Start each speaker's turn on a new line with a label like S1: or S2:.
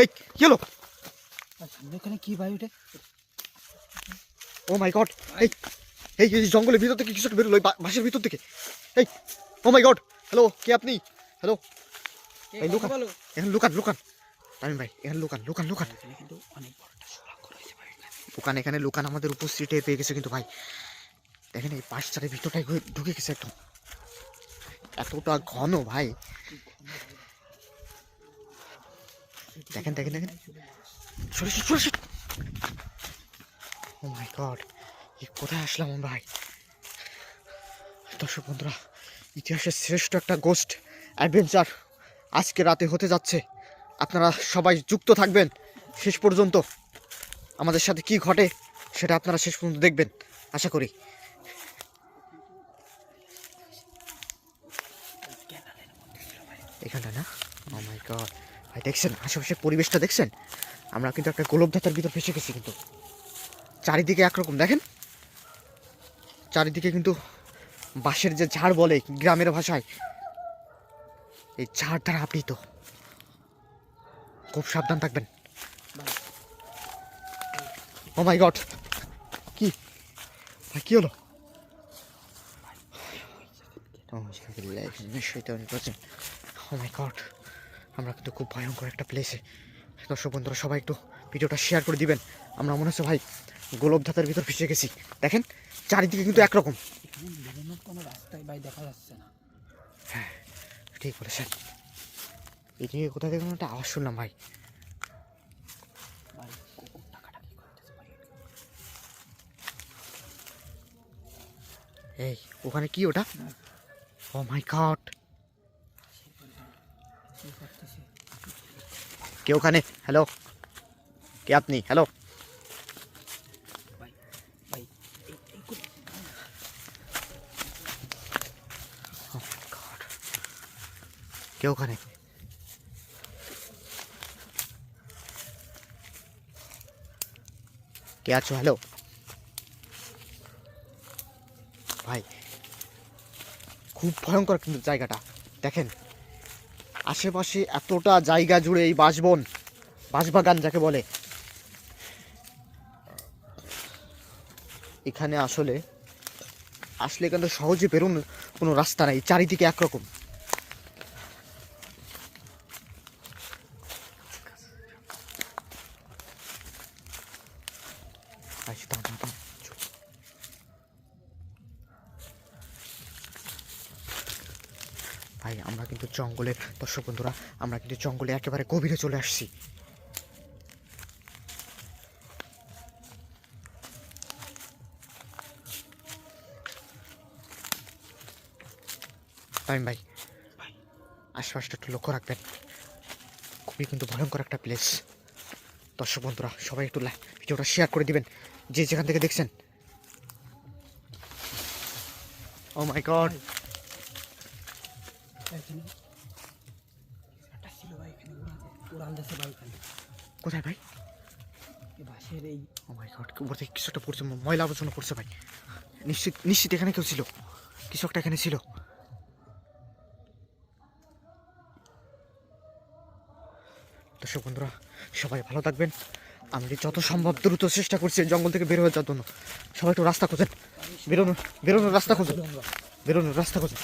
S1: এই কি হলো?
S2: এখানে কি ভাই ওটা?
S1: ও মাই গড, এই এই জঙ্গলের ভিতর থেকে কিছু একটা বেরোলো, বাঁশের ভিতর থেকে। এই ও মাই গড, হ্যালো, কে আপনি? হ্যালো, এই লুকান, এখানে লুকান লুকান তামিম ভাই, এখানে লুকান লুকান লুকান
S2: কিন্তু অনেক বড় একটা সুড়ঙ্গ রয়েছে ভাই।
S1: লুকান, এখানে লুকান, আমাদের উপস্থিতি টের পেয়ে গেছে কিন্তু ভাই। দেখেন এই বাঁশচারের ভিতরটাই ঢুকে গেছে একদম, এতটা ঘন ভাই। দেখেন দেখেন দেখেন, সরে সরে সরে। ও মাই গড, কোথায় আসলাম ভাই? দর্শক বন্ধুরা, ইতিহাসের শ্রেষ্ঠ একটা গোস্ট অ্যাডভেঞ্চার আজকে রাতে হতে যাচ্ছে। আপনারা সবাই যুক্ত থাকবেন শেষ পর্যন্ত। আমাদের সাথে কি ঘটে সেটা আপনারা শেষ পর্যন্ত দেখবেন আশা করি। এখানটা না? ও মাই গড ভাই, দেখছেন আশেপাশের পরিবেশটা দেখছেন? আমরা কিন্তু একটা গোলকধাতার ভিতর ফেসে গেছি, কিন্তু চারিদিকে একরকম। দেখেন চারিদিকে কিন্তু বাঁশের যে ঝাড় বলে গ্রামের ভাষায়, এই ঝাড় দ্বারা আবৃত। খুব সাবধান থাকবেন। ও মাই গড, কি ভাই কি হলো? ও মাই গড, আমরা কিন্তু খুব ভয়ঙ্কর একটা প্লেসে। দর্শক বন্ধুরা সবাই একটু ভিডিওটা শেয়ার করে দিবেন। আমরা মনে হচ্ছে ভাই গোলকধাতার ভিতর ফেসে গেছি। দেখেন চারিদিকে কিন্তু একরকম,
S2: কোনো রাস্তায় ভাই দেখা যাচ্ছে না।
S1: হ্যাঁ ঠিক বলেছেন। এদিকে কোথা থেকে একটা আওয়াজ শুনলাম ভাই। এই ওখানে কি ওটা? ও মাই গড, কে ওখানে? হ্যালো, কে আপনি? হ্যালো, কে ওখানে? কে আছো? হ্যালো ভাই, খুব ভয়ঙ্কর কিন্তু জায়গাটা। দেখেন আশেপাশে এতটা জায়গা জুড়ে এই বাঁশবন, বাঁশবাগান যাকে বলে, এখানে আসলে কিন্তু সহজে বেরোনোর কোনো রাস্তা নাই, চারিদিকে একরকম। ভাই আমরা কিন্তু জঙ্গলের, দর্শক বন্ধুরা আমরা কিন্তু জঙ্গলে একেবারে গভীরে চলে আসছি। তামিম ভাই আশপাশটা একটু লক্ষ্য রাখবেন, খুবই কিন্তু ভয়ঙ্কর একটা প্লেস। দর্শক বন্ধুরা সবাই একটু ভিডিওটা শেয়ার করে দিবেন যে যেখান থেকে দেখছেন। ও মাই গড, কোথায় ভাই?
S2: বাঁশের এই
S1: ও মাই গড, উপর থেকে কিছু একটা পড়ছে, ময়লা আবর্জনা পড়ছে ভাই। নিশ্চিত নিশ্চিত এখানে কেউ ছিল, কিছু একটা এখানে ছিল। দর্শক বন্ধুরা সবাই ভালো থাকবেন। আমি যত সম্ভব দ্রুত চেষ্টা করছি জঙ্গল থেকে বের হয়ে যাওয়ার জন্য। সবাই একটু রাস্তা খোঁজেন, বেরোনোর রাস্তা খোঁজেন, বেরোনোর রাস্তা খোঁজেন।